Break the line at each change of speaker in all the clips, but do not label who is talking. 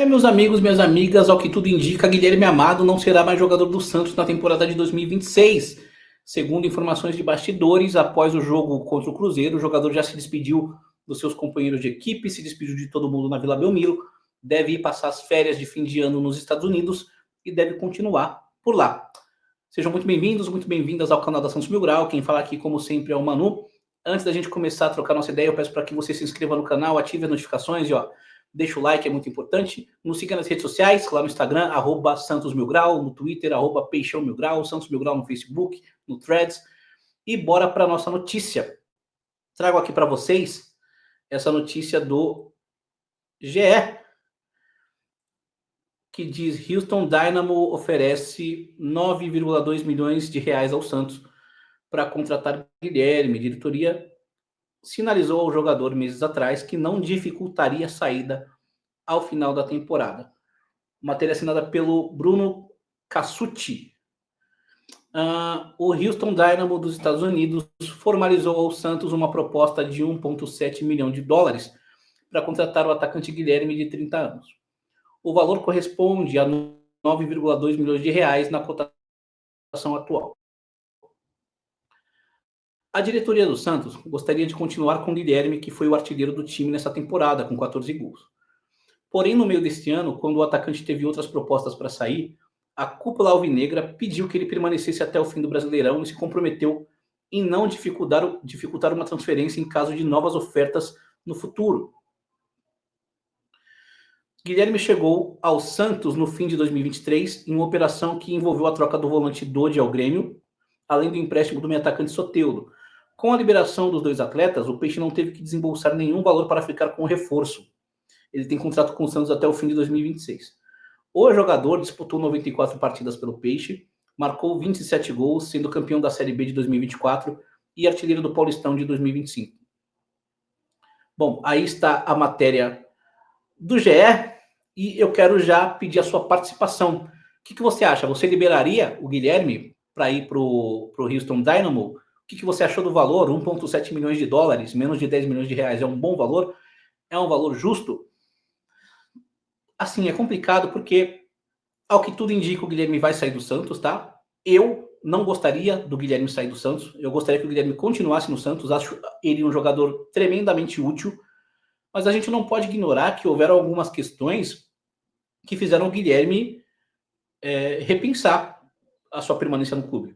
Meus amigos, minhas amigas, ao que tudo indica, Guilherme Amado não será mais jogador do Santos na temporada de 2026. Segundo informações de bastidores, após o jogo contra o Cruzeiro, o jogador já se despediu dos seus companheiros de equipe, se despediu de todo mundo na Vila Belmiro, deve ir passar as férias de fim de ano nos Estados Unidos e deve continuar por lá. Sejam muito bem-vindos, muito bem-vindas ao canal da Santos Mil Grau. Quem fala aqui, como sempre, é o Manu. Antes da gente começar a trocar nossa ideia, eu peço para que você se inscreva no canal, ative as notificações e deixa o like, é muito importante. Nos siga nas redes sociais, lá no Instagram, @SantosMilGrau, no Twitter, @PeixãoMilGrau, Santos Mil Grau no Facebook, no Threads. E bora para a nossa notícia. Trago aqui para vocês essa notícia do GE, que diz: Houston Dynamo oferece 9,2 milhões de reais ao Santos para contratar Guilherme. A diretoria sinalizou ao jogador meses atrás que não dificultaria a saída ao final da temporada. Matéria assinada pelo Bruno Cassucci. O Houston Dynamo dos Estados Unidos formalizou ao Santos uma proposta de 1,7 milhão de dólares para contratar o atacante Guilherme, de 30 anos. O valor corresponde a 9,2 milhões de reais na cotação atual. A diretoria do Santos gostaria de continuar com Guilherme, que foi o artilheiro do time nessa temporada, com 14 gols. Porém, no meio deste ano, quando o atacante teve outras propostas para sair, a cúpula alvinegra pediu que ele permanecesse até o fim do Brasileirão e se comprometeu em não dificultar uma transferência em caso de novas ofertas no futuro. Guilherme chegou ao Santos no fim de 2023 em uma operação que envolveu a troca do volante Dodi ao Grêmio, além do empréstimo do meio atacante Soteldo. Com a liberação dos dois atletas, o Peixe não teve que desembolsar nenhum valor para ficar com o reforço. Ele tem contrato com o Santos até o fim de 2026. O jogador disputou 94 partidas pelo Peixe, marcou 27 gols, sendo campeão da Série B de 2024 e artilheiro do Paulistão de 2025. Bom, aí está a matéria do GE e eu quero já pedir a sua participação. O que você acha? Você liberaria o Guilherme para ir para o Houston Dynamo? O que você achou do valor? 1,7 milhões de dólares, menos de 10 milhões de reais. É um bom valor? É um valor justo? Assim, é complicado porque, ao que tudo indica, o Guilherme vai sair do Santos, tá? Eu não gostaria do Guilherme sair do Santos. Eu gostaria que o Guilherme continuasse no Santos. Acho ele um jogador tremendamente útil. Mas a gente não pode ignorar que houveram algumas questões que fizeram o Guilherme repensar a sua permanência no clube.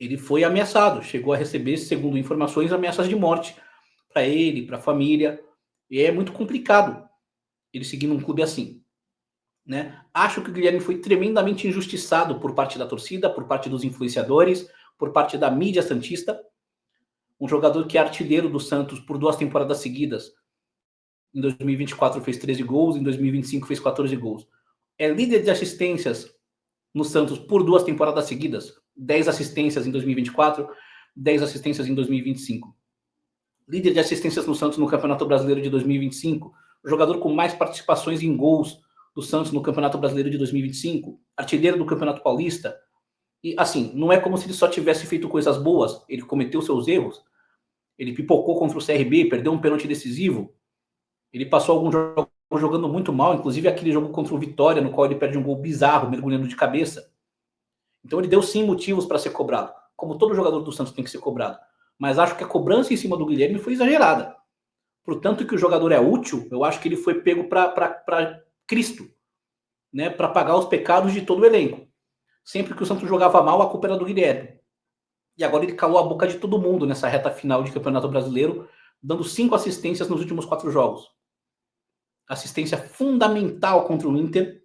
Ele foi ameaçado, chegou a receber, segundo informações, ameaças de morte para ele, para a família. E é muito complicado ele seguir num clube assim. Né? Acho que o Guilherme foi tremendamente injustiçado por parte da torcida, por parte dos influenciadores, por parte da mídia santista. Um jogador que é artilheiro do Santos por 2 temporadas seguidas. Em 2024 fez 13 gols, em 2025 fez 14 gols. É líder de assistências no Santos por 2 temporadas seguidas. 10 assistências em 2024, 10 assistências em 2025. Líder de assistências no Santos no Campeonato Brasileiro de 2025. O jogador com mais participações em gols do Santos no Campeonato Brasileiro de 2025, artilheiro do Campeonato Paulista. E assim, não é como se ele só tivesse feito coisas boas, ele cometeu seus erros, ele pipocou contra o CRB, perdeu um pênalti decisivo, ele passou algum jogo jogando muito mal, inclusive aquele jogo contra o Vitória, no qual ele perde um gol bizarro, mergulhando de cabeça. Então ele deu sim motivos para ser cobrado, como todo jogador do Santos tem que ser cobrado. Mas acho que a cobrança em cima do Guilherme foi exagerada. Portanto, que o jogador é útil, eu acho que ele foi pego para Cristo, né, para pagar os pecados de todo o elenco. Sempre que o Santos jogava mal, a culpa era do Guilherme. E agora ele calou a boca de todo mundo nessa reta final de Campeonato Brasileiro, dando 5 assistências nos últimos 4 jogos. Assistência fundamental contra o Inter,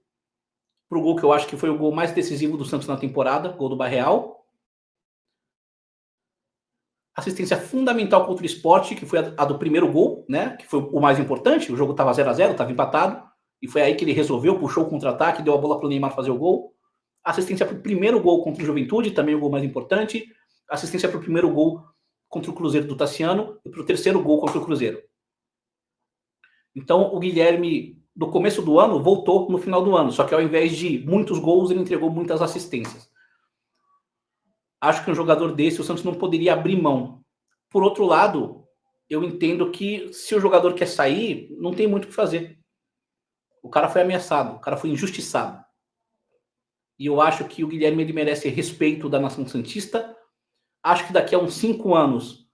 pro gol que eu acho que foi o gol mais decisivo do Santos na temporada, gol do Barreal. Assistência fundamental contra o Sport, que foi a do primeiro gol, né, que foi o mais importante. O jogo estava 0-0, estava empatado. E foi aí que ele resolveu, puxou o contra-ataque, deu a bola para o Neymar fazer o gol. Assistência para o primeiro gol contra o Juventude, também o gol mais importante. Assistência para o primeiro gol contra o Cruzeiro do Tassiano e para o terceiro gol contra o Cruzeiro. Então, o Guilherme, do começo do ano, voltou no final do ano. Só que ao invés de muitos gols, ele entregou muitas assistências. Acho que um jogador desse, o Santos não poderia abrir mão. Por outro lado, eu entendo que se o jogador quer sair, não tem muito o que fazer. O cara foi ameaçado, o cara foi injustiçado. E eu acho que o Guilherme ele merece respeito da nação santista. Acho que daqui a uns 5 anos,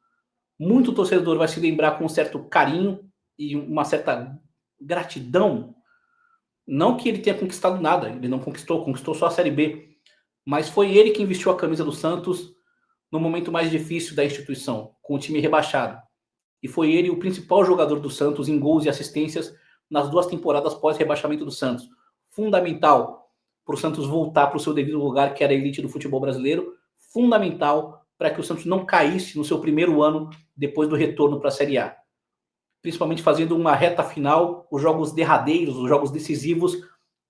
muito torcedor vai se lembrar com um certo carinho e uma certa gratidão. Não que ele tenha conquistado nada, ele não conquistou só a Série B. Mas foi ele que investiu a camisa do Santos no momento mais difícil da instituição, com o time rebaixado. E foi ele o principal jogador do Santos em gols e assistências nas 2 temporadas pós-rebaixamento do Santos. Fundamental para o Santos voltar para o seu devido lugar, que era a elite do futebol brasileiro. Fundamental para que o Santos não caísse no seu primeiro ano depois do retorno para a Série A. Principalmente fazendo uma reta final, os jogos derradeiros, os jogos decisivos.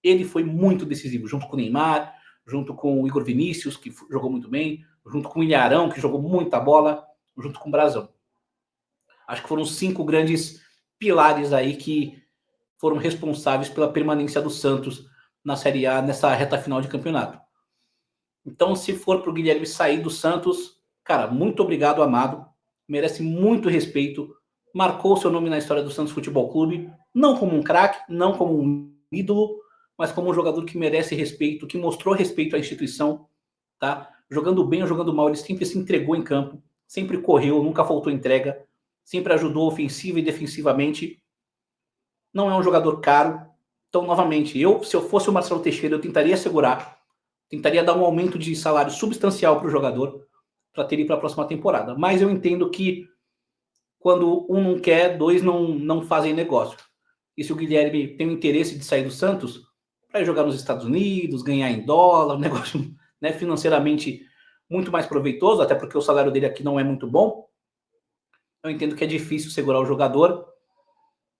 Ele foi muito decisivo, junto com o Neymar, junto com o Igor Vinícius, que jogou muito bem, junto com o Ilharão, que jogou muita bola, junto com o Brazão. Acho que foram 5 grandes pilares aí que foram responsáveis pela permanência do Santos na Série A nessa reta final de campeonato. Então, se for para o Guilherme sair do Santos, cara, muito obrigado, Amado. Merece muito respeito. Marcou seu nome na história do Santos Futebol Clube, não como um craque, não como um ídolo, mas como um jogador que merece respeito, que mostrou respeito à instituição, tá? Jogando bem ou jogando mal, ele sempre se entregou em campo, sempre correu, nunca faltou entrega, sempre ajudou ofensiva e defensivamente. Não é um jogador caro. Então, novamente, se eu fosse o Marcelo Teixeira, eu tentaria segurar, tentaria dar um aumento de salário substancial para o jogador, para ter ele para a próxima temporada. Mas eu entendo que quando um não quer, 2 não fazem negócio. E se o Guilherme tem o interesse de sair do Santos, para jogar nos Estados Unidos, ganhar em dólar, um negócio, né, financeiramente muito mais proveitoso, até porque o salário dele aqui não é muito bom, eu entendo que é difícil segurar o jogador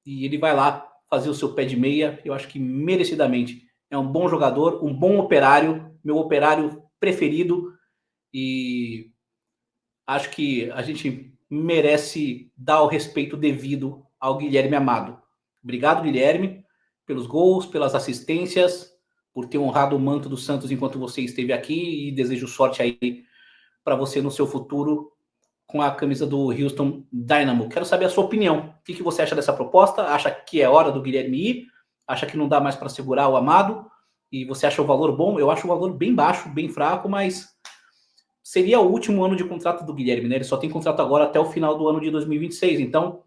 e ele vai lá fazer o seu pé de meia, eu acho que merecidamente. É um bom jogador, um bom operário, meu operário preferido, e acho que a gente merece dar o respeito devido ao Guilherme Amado. Obrigado, Guilherme, pelos gols, pelas assistências, por ter honrado o manto do Santos enquanto você esteve aqui, e desejo sorte aí para você no seu futuro com a camisa do Houston Dynamo. Quero saber a sua opinião. O que você acha dessa proposta? Acha que é hora do Guilherme ir? Acha que não dá mais para segurar o Amado? E você acha o valor bom? Eu acho o valor bem baixo, bem fraco, mas seria o último ano de contrato do Guilherme, né? Ele só tem contrato agora até o final do ano de 2026. Então,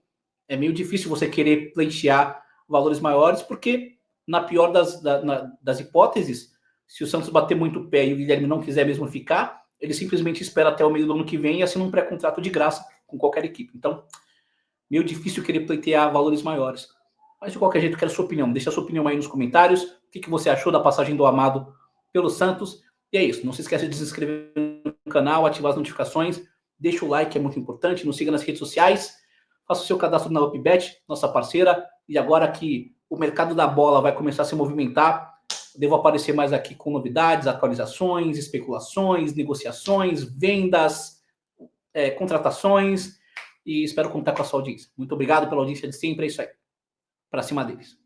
é meio difícil você querer pleitear valores maiores, porque na pior das hipóteses, se o Santos bater muito o pé e o Guilherme não quiser mesmo ficar, ele simplesmente espera até o meio do ano que vem e assina um pré-contrato de graça com qualquer equipe. Então, meio difícil querer pleitear valores maiores. Mas, de qualquer jeito, quero a sua opinião. Deixa a sua opinião aí nos comentários. O que você achou da passagem do Amado pelo Santos? E é isso. Não se esqueça de se inscrever no canal, ativar as notificações. Deixa o like, é muito importante. Nos siga nas redes sociais. Faça o seu cadastro na UpBet, nossa parceira. E agora que o mercado da bola vai começar a se movimentar, devo aparecer mais aqui com novidades, atualizações, especulações, negociações, vendas, contratações, e espero contar com a sua audiência. Muito obrigado pela audiência de sempre, é isso aí. Para cima deles.